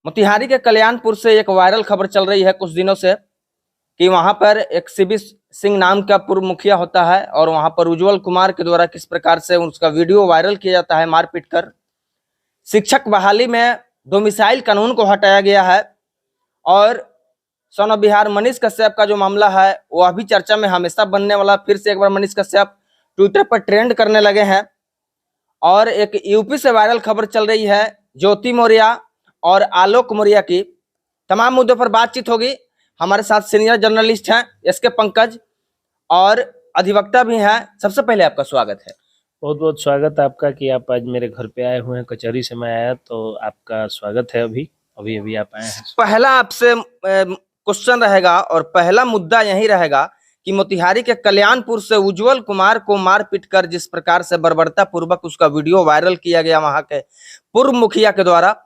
मोतिहारी के कल्याणपुर से एक वायरल खबर चल रही है कुछ दिनों से कि वहां पर एक सीबी सिंह नाम का पूर्व मुखिया होता है और वहां पर उज्जवल कुमार के द्वारा किस प्रकार से उसका वीडियो वायरल किया जाता है मारपीट कर। शिक्षक बहाली में डोमिसाइल कानून को हटाया गया है और सन ऑफ बिहार मनीष कश्यप का जो मामला है वो अभी चर्चा में हमेशा बनने वाला। फिर से एक बार मनीष कश्यप ट्विटर पर ट्रेंड करने लगे हैं और एक यूपी से वायरल खबर चल रही है ज्योति मौर्य और आलोक मौर्य की। तमाम मुद्दों पर बातचीत होगी। हमारे साथ सीनियर जर्नलिस्ट हैं एसके पंकज और अधिवक्ता भी हैं। सबसे पहले आपका स्वागत है। बहुत बहुत स्वागत है आपका कि आप आज मेरे घर पे आए हुए हैं। कचहरी से मैं आया तो आपका स्वागत है। अभी अभी आप आए हैं। पहला आपसे क्वेश्चन रहेगा और पहला मुद्दा यही रहेगा कि मोतिहारी के कल्याणपुर से उज्जवल कुमार को मारपीट कर जिस प्रकार से बर्बरता पूर्वक उसका वीडियो वायरल किया गया वहां के पूर्व मुखिया के द्वारा,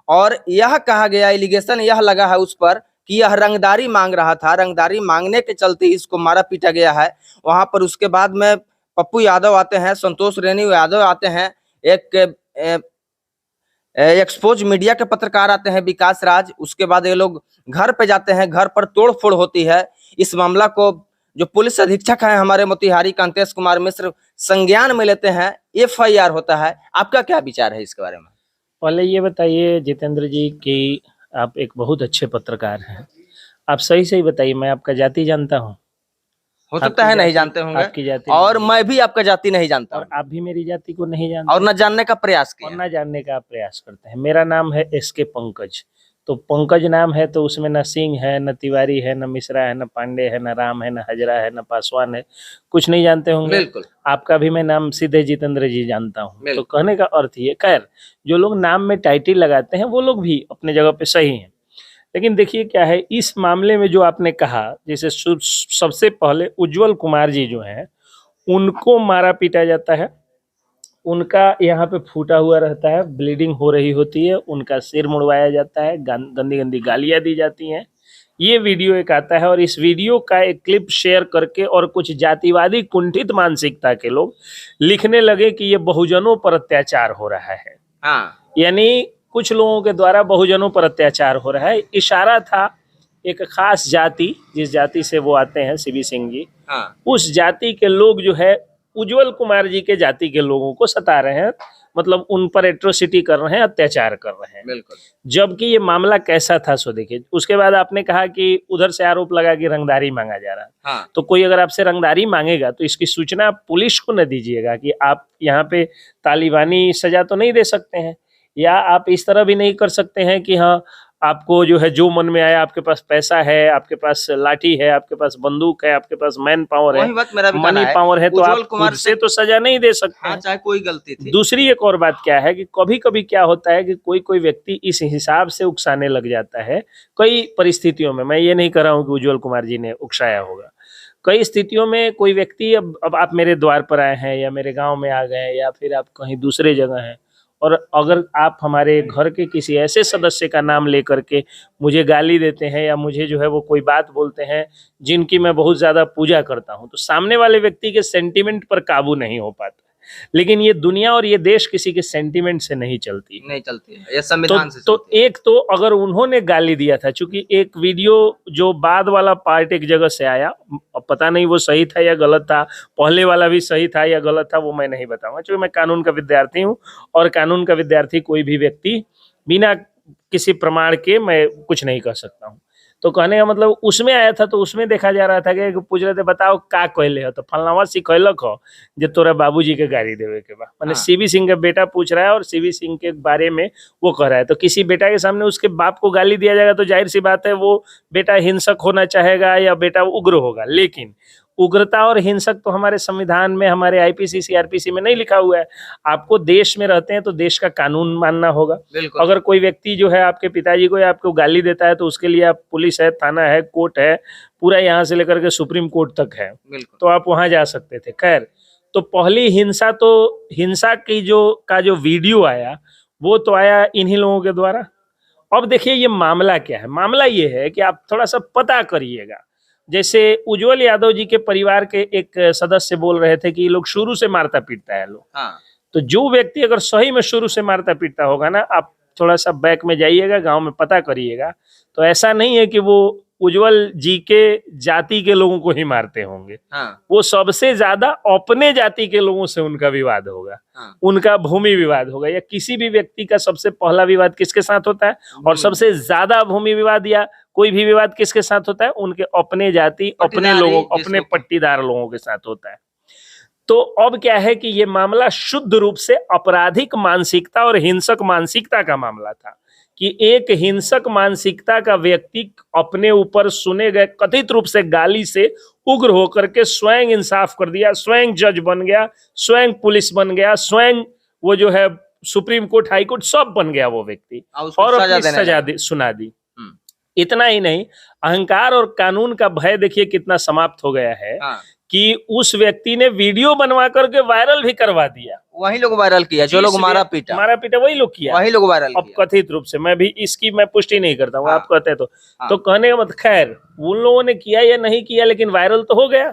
और यह कहा गया, एलिगेशन यह लगा है उस पर कि यह रंगदारी मांग रहा था, रंगदारी मांगने के चलते इसको मारा पीटा गया है वहां पर। उसके बाद में पप्पू यादव आते हैं, संतोष रेणु यादव आते हैं, एक एक्सपोज मीडिया के पत्रकार आते हैं विकास राज। उसके बाद ये लोग घर पे जाते हैं, घर पर तोड़फोड़ होती है। इस मामला को जो पुलिस अधीक्षक हैं हमारे मोतिहारी कांतेश कुमार मिश्र संज्ञान में लेते हैं, FIR होता है। आपका क्या विचार है इसके बारे में? पहले ये बताइए जितेंद्र जी कि आप एक बहुत अच्छे पत्रकार हैं। आप सही बताइए, मैं आपका जाति जानता हूँ। हो सकता है नहीं जानते होंगे आपकी जाति, और मैं भी आपका जाति नहीं जानता और आप भी मेरी जाति को नहीं जानते और न जानने का प्रयास किया और न जानने का आप प्रयास करते हैं। मेरा नाम है SK पंकज। तो पंकज नाम है तो उसमें न सिंह है, न तिवारी है, न मिश्रा है, न पांडे है, न राम है, न हजरा है, न पासवान है। कुछ नहीं जानते होंगे। बिल्कुल। आपका भी मैं नाम सीधे जितेंद्र जी जानता हूँ। तो कहने का अर्थ ये, खैर जो लोग नाम में टाइटल लगाते हैं वो लोग भी अपने जगह पे सही हैं। लेकिन देखिए क्या है इस मामले में जो आपने कहा, जैसे सबसे पहले उज्जवल कुमार जी जो हैं उनको मारा पीटा जाता है, उनका यहाँ पे फूटा हुआ रहता है, ब्लीडिंग हो रही होती है, उनका सिर मुड़वाया जाता है, गंदी गंदी गालियाँ दी जाती हैं। ये वीडियो एक आता है और इस वीडियो का एक क्लिप शेयर करके और कुछ जातिवादी कुंठित मानसिकता के लोग लिखने लगे कि ये बहुजनों पर अत्याचार हो रहा है। यानी कुछ लोगों के द्वारा बहुजनों पर अत्याचार हो रहा है। इशारा था एक खास जाति, जिस जाति से वो आते हैं सीबी सिंह जी, उस जाति के लोग जो है उज्जवल कुमार जी के जाति के लोगों को सता रहे हैं, मतलब उन पर एट्रोसिटी कर रहे हैं, अत्याचार कर रहे हैं। बिल्कुल। जबकि ये मामला कैसा था सो देखिए। उसके बाद आपने कहा कि उधर से आरोप लगा कि रंगदारी मांगा जा रहा है। तो कोई अगर आपसे रंगदारी मांगेगा तो इसकी सूचना पुलिस को न दीजिएगा कि आप यहाँ पे तालिबानी सजा तो नहीं दे सकते हैं, या आप इस तरह भी नहीं कर सकते हैं कि हाँ आपको जो है जो मन में आया, आपके पास पैसा है, आपके पास लाठी है, आपके पास बंदूक है, आपके पास मैन पावर है, मनी पावर है, तो आप खुद से तो सजा नहीं दे सकते हैं, चाहे कोई गलती थी। दूसरी एक और बात क्या है कि कभी कभी क्या होता है कि कोई व्यक्ति इस हिसाब से उकसाने लग जाता है कई परिस्थितियों में। मैं ये नहीं कर रहा हूँ कि उज्जवल कुमार जी ने उकसाया होगा। कई स्थितियों में कोई व्यक्ति, अब आप मेरे द्वार पर आए हैं या मेरे गाँव में आ गए या फिर आप कहीं दूसरे जगह हैं, और अगर आप हमारे घर के किसी ऐसे सदस्य का नाम लेकर के मुझे गाली देते हैं या मुझे जो है वो कोई बात बोलते हैं जिनकी मैं बहुत ज़्यादा पूजा करता हूं, तो सामने वाले व्यक्ति के सेंटिमेंट पर काबू नहीं हो पाता। लेकिन ये दुनिया और ये देश किसी के सेंटिमेंट से नहीं चलती है, ये संविधान से तो एक तो अगर उन्होंने गाली दिया था, चूंकि एक वीडियो जो बाद वाला पार्ट एक जगह से आया, पता नहीं वो सही था या गलत था, पहले वाला भी सही था या गलत था वो मैं नहीं बताऊंगा, क्योंकि मैं कानून का विद्यार्थी हूँ और कानून का विद्यार्थी कोई भी व्यक्ति बिना किसी प्रमाण के मैं कुछ नहीं कर सकता हूँ। तो कहने का मतलब उसमें आया था, तो उसमें देखा जा रहा था कि पूछ रहे थे बताओ का कहले हो, तो फलनावा सिखैलक हो जो तोरा बाबूजी के गाड़ी देवे के बा। मैंने सीबी सिंह का बेटा पूछ रहा है और सीबी सिंह के बारे में वो कह रहा है, तो किसी बेटा के सामने उसके बाप को गाली दिया जाएगा तो जाहिर सी बात है वो बेटा हिंसक होना चाहेगा या बेटा उग्र होगा। लेकिन उग्रता और हिंसक तो हमारे संविधान में, हमारे IPC CRPC में नहीं लिखा हुआ है। आपको देश में रहते हैं तो देश का कानून मानना होगा। अगर कोई व्यक्ति जो है आपके पिताजी को या आपको गाली देता है तो उसके लिए आप पुलिस है, थाना है, कोर्ट है, पूरा यहाँ से लेकर के सुप्रीम कोर्ट तक है, तो आप वहां जा सकते थे। खैर, तो पहली हिंसा की जो वीडियो आया वो तो आया इन्हीं लोगों के द्वारा। अब देखिए ये मामला क्या है। मामला ये है कि आप थोड़ा सा पता करिएगा। जैसे उज्जवल यादव जी के परिवार के एक सदस्य बोल रहे थे कि ये लोग शुरू से मारता पीटता है लोग। तो जो व्यक्ति अगर सही में शुरू से मारता पीटता होगा ना, आप थोड़ा सा बैक में जाइएगा, गांव में पता करिएगा, तो ऐसा नहीं है कि वो उज्जवल जी के जाति के लोगों को ही मारते होंगे। हाँ। वो सबसे ज्यादा अपने जाति के लोगों से उनका विवाद होगा। हाँ। उनका भूमि विवाद होगा, या किसी भी व्यक्ति का सबसे पहला विवाद किसके साथ होता है, और सबसे ज्यादा भूमि विवाद या कोई भी विवाद किसके साथ होता है, उनके अपने जाति, अपने लोगों, अपने पट्टीदार लोगों के साथ होता है। तो अब क्या है कि ये मामला शुद्ध रूप से आपराधिक मानसिकता और हिंसक मानसिकता का मामला था, कि एक हिंसक मानसिकता का व्यक्ति अपने ऊपर सुने गए कथित रूप से गाली से उग्र होकर के स्वयं इंसाफ कर दिया, स्वयं जज बन गया, स्वयं पुलिस बन गया, स्वयं वो जो है सुप्रीम कोर्ट, हाई कोर्ट सब बन गया वो व्यक्ति, और अपनी सजा सुना दी। इतना ही नहीं, अहंकार और कानून का भय देखिए कितना समाप्त हो गया है। हाँ। कि उस व्यक्ति ने वीडियो बनवा करके वायरल भी करवा दिया, वही लोग वायरल किया, जो लोग मारा पीटा वही लोग किया, वही लोग वायरल अब किया। कथित रूप से, मैं भी इसकी मैं पुष्टि नहीं करता हूँ। हाँ। आप कहते हैं तो कहने का मतलब, खैर उन लोगों ने किया या नहीं किया, लेकिन वायरल तो हो गया।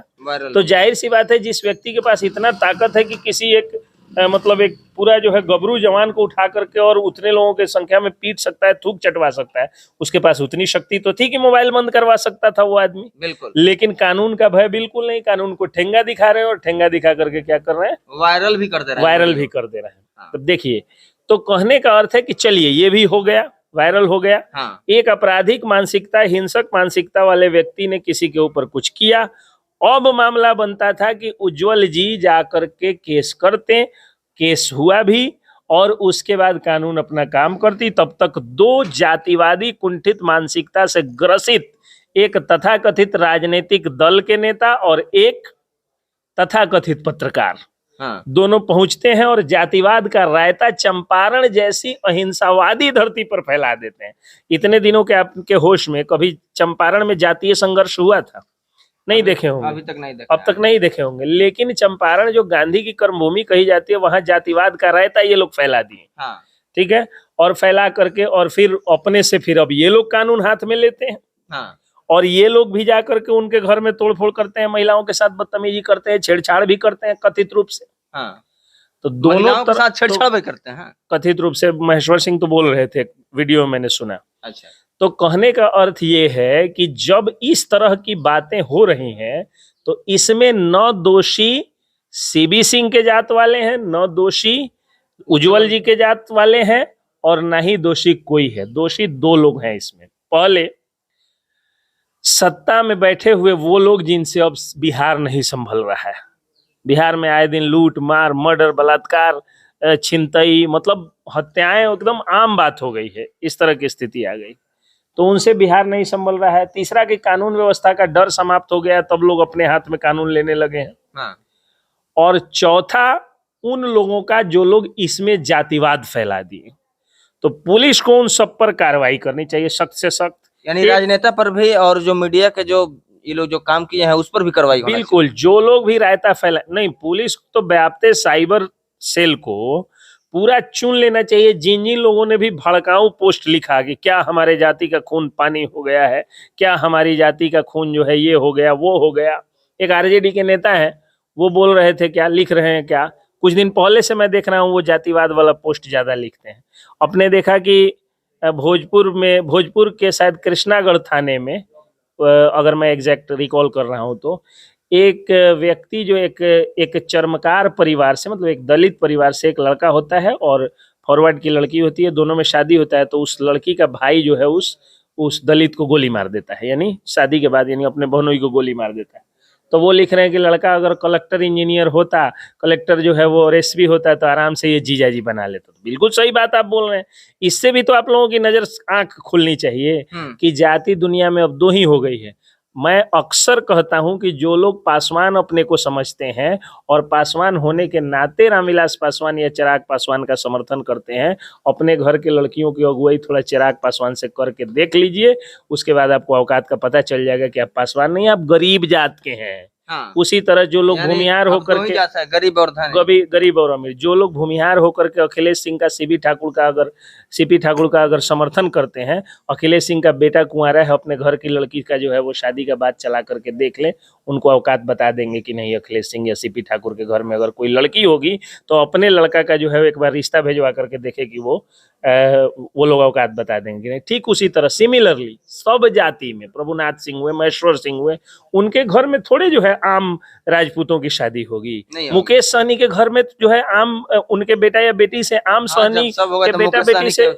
तो जाहिर सी बात है, जिस व्यक्ति के पास इतना ताकत है कि किसी एक मतलब एक पूरा जो है गबरू जवान को उठा करके और उतने लोगों की संख्या में पीट सकता है, थूक चटवा सकता है, उसके पास उतनी शक्ति तो थी कि मोबाइल बंद करवा सकता था वो आदमी। बिल्कुल। लेकिन कानून का भय बिल्कुल नहीं, कानून को ठेंगा दिखा रहे हैं, और ठेंगा दिखा करके क्या कर रहे हैं, वायरल भी कर दे रहे हैं। हाँ। तो देखिए, तो कहने का अर्थ है कि चलिए ये भी हो गया, वायरल हो गया। हाँ। एक आपराधिक मानसिकता, हिंसक मानसिकता वाले व्यक्ति ने किसी के ऊपर कुछ किया, अब मामला बनता था कि उज्जवल जी जाकर के केस करते, केस हुआ भी, और उसके बाद कानून अपना काम करती। तब तक दो जातिवादी कुंठित मानसिकता से ग्रसित, एक तथाकथित राजनीतिक दल के नेता और एक तथाकथित पत्रकार, हाँ, दोनों पहुंचते हैं और जातिवाद का रायता चंपारण जैसी अहिंसावादी धरती पर फैला देते हैं। इतने दिनों के आपके होश में कभी चंपारण में जातीय संघर्ष हुआ था? नहीं देखे होंगे, अभी तक नहीं देखे, अब तक नहीं देखे होंगे। लेकिन चंपारण जो गांधी की कर्मभूमि कही जाती है, वहां जातिवाद का रायता ये लोग फैला दिए। हाँ। ठीक है, और फैला करके और फिर अपने से फिर अब ये लोग कानून हाथ में लेते हैं। हाँ। और ये लोग भी जाकर के उनके घर में तोड़फोड़ करते हैं, महिलाओं के साथ बदतमीजी करते हैं, छेड़छाड़ भी करते हैं कथित रूप से। हाँ। तो दोनों के साथ छेड़छाड़ भी करते हैं कथित रूप से। महेश्वर सिंह तो बोल रहे थे, वीडियो मैंने सुना। अच्छा। तो कहने का अर्थ ये है कि जब इस तरह की बातें हो रही हैं, तो इसमें न दोषी सीबी सिंह के जात वाले हैं, न दोषी उज्जवल जी के जात वाले हैं, और न ही दोषी कोई है। दोषी दो लोग हैं इसमें। पहले सत्ता में बैठे हुए वो लोग जिनसे अब बिहार नहीं संभल रहा है। बिहार में आए दिन लूट मार, मर्डर, बलात्कार, छिनतई, मतलब हत्याएं एकदम आम बात हो गई है। इस तरह की स्थिति आ गई, तो उनसे बिहार नहीं संभल रहा है। तीसरा कि कानून व्यवस्था का डर समाप्त हो गया, तब लोग अपने हाथ में कानून लेने लगे हैं। हाँ। और चौथा उन लोगों का जो लोग इसमें जातिवाद फैला दिए। तो पुलिस को उन सब पर कार्रवाई करनी चाहिए, सख्त से सख्त, यानी राजनेता पर भी, और जो मीडिया के जो ये लोग जो काम किए हैं उस पर भी कार्रवाई होना चाहिए। बिल्कुल, जो लोग भी रायता फैला, नहीं, पुलिस तो व्याप्त साइबर सेल को पूरा चुन लेना चाहिए। जिन जिन लोगों ने भी भड़काऊ पोस्ट लिखा कि क्या हमारे जाति का खून पानी हो गया है, क्या हमारी जाति का खून जो है ये हो गया, वो हो गया। एक आरजेडी के नेता है, वो बोल रहे थे, क्या लिख रहे हैं, क्या कुछ दिन पहले से मैं देख रहा हूँ वो जातिवाद वाला पोस्ट ज्यादा लिखते हैं। अपने देखा कि भोजपुर के शायद कृष्णागढ़ थाने में, अगर मैं एग्जैक्ट रिकॉल कर रहा हूँ, तो एक व्यक्ति जो एक चर्मकार परिवार से, मतलब एक दलित परिवार से एक लड़का होता है और फॉरवर्ड की लड़की होती है, दोनों में शादी होता है। तो उस लड़की का भाई जो है उस दलित को गोली मार देता है, यानी शादी के बाद, यानी अपने बहनोई को गोली मार देता है। तो वो लिख रहे हैं कि लड़का अगर कलेक्टर इंजीनियर होता, कलेक्टर जो है वो एसपी होता, तो आराम से ये जीजा जी बना लेता। तो बिल्कुल सही बात आप बोल रहे हैं। इससे भी तो आप लोगों की नजर, आंख खुलनी चाहिए कि जाति दुनिया में अब दो ही हो गई है। मैं अक्सर कहता हूं कि जो लोग पासवान अपने को समझते हैं और पासवान होने के नाते रामविलास पासवान या चिराग पासवान का समर्थन करते हैं, अपने घर के लड़कियों की अगुवाई थोड़ा चिराग पासवान से करके देख लीजिए। उसके बाद आपको औकात का पता चल जाएगा कि आप पासवान नहीं, आप गरीब जात के हैं। हाँ। उसी तरह जो लोग भूमिहार होकर के, गरीब और अमीर, जो लोग भूमिहार होकर के अखिलेश सिंह का सीपी ठाकुर का अगर समर्थन करते हैं, अखिलेश सिंह का बेटा कुंवारा है, अपने घर की लड़की का जो है वो शादी का बात चला करके देख ले, उनको औकात बता देंगे कि नहीं, अखिलेश सिंह या सीपी ठाकुर के घर में अगर कोई लड़की होगी तो अपने लड़का का जो है एक बार रिश्ता भेजवा करके देखे कि वो वो लोग औकात बता देंगे कि नहीं। ठीक उसी तरह सिमिलरली सब जाति में प्रभुनाथ सिंह हुए, महेश्वर सिंह हुए, उनके घर में थोड़े जो है आम राजपूतों की शादी होगी। मुकेश सहनी के घर में जो है आम उनके बेटा या बेटी से आम सहनी के बेटा बेटी से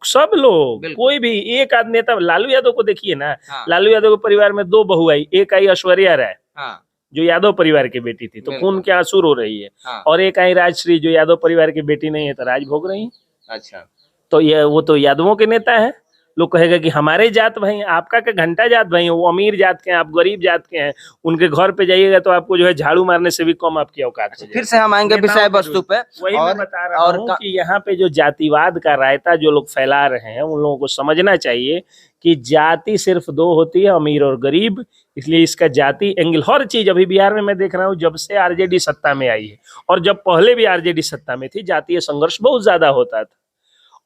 सब लोग, कोई भी एक आध नेता, लालू यादव को देखिए ना, लालू यादव के परिवार में 2 बहू आई, एक आई ऐश्वर्या राय जो यादव परिवार की बेटी थी, तो खून के आंसू रो रही है, और एक आई राजश्री जो यादव परिवार की बेटी नहीं है, तो राज भोग रही है। अच्छा, तो ये वो तो यादवों के नेता है। लोग कहेगा कि हमारे जात भाई, आपका क्या घंटा जात भाई, वो अमीर जात के हैं, आप गरीब जात के हैं, उनके घर पे जाइएगा तो आपको जो है झाड़ू मारने से भी कम आपकी औकात है। फिर से हम आएंगे विषय वस्तु पे। वही मैं बता रहा हूँ कि यहाँ पे जो जातिवाद का रायता जो लोग फैला रहे हैं, उन लोगों को समझना चाहिए कि जाति सिर्फ 2 होती है, अमीर और गरीब। इसलिए इसका जाति एंगल, हर चीज अभी बिहार में मैं देख रहा हूँ, जब से आरजेडी सत्ता में आई है, और जब पहले भी आरजेडी सत्ता में थी, जातीय संघर्ष बहुत ज्यादा होता था।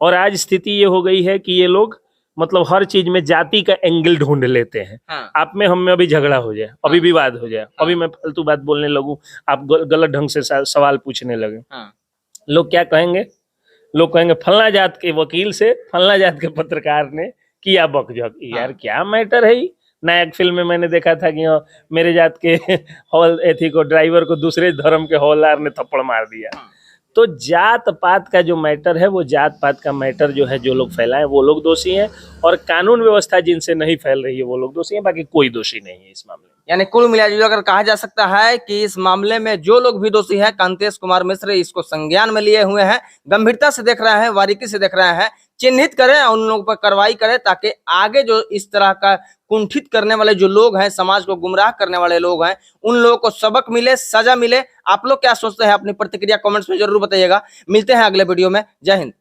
और आज स्थिति ये हो गई है कि ये लोग मतलब हर चीज में जाति का एंगल ढूंढ लेते हैं। आप में हम में अभी झगड़ा हो जाए, अभी विवाद हो जाए, अभी मैं फालतू बात बोलने लगूं, आप गलत ढंग से सवाल पूछने लगे, लोग क्या कहेंगे? लोग कहेंगे फलना जात के वकील से फलना जात के पत्रकार ने किया बकझक। यार क्या मैटर है? नायक फिल्म में मैंने देखा था कि मेरे जात के हॉल एथी को, ड्राइवर को दूसरे धर्म के हौलदार ने थप्पड़ मार दिया। तो जात पात का जो मैटर है, वो जात पात का मैटर जो है, जो लोग फैलाए वो लोग दोषी हैं, और कानून व्यवस्था जिनसे नहीं फैल रही है वो लोग दोषी हैं, बाकी कोई दोषी नहीं है इस मामले में। यानी कुल मिलाकर अगर कहा जा सकता है कि इस मामले में जो लोग भी दोषी हैं, कांतेश कुमार मिश्र इसको संज्ञान में लिए हुए हैं, गंभीरता से देख रहे हैं, बारीकी से देख रहे हैं, चिन्हित करें और उन लोगों पर कार्रवाई करें, ताकि आगे जो इस तरह का कुंठित करने वाले जो लोग हैं, समाज को गुमराह करने वाले लोग हैं, उन लोगों को सबक मिले, सजा मिले। आप लोग क्या सोचते हैं? अपनी प्रतिक्रिया कमेंट्स में जरूर बताइएगा। मिलते हैं अगले वीडियो में। जय हिंद।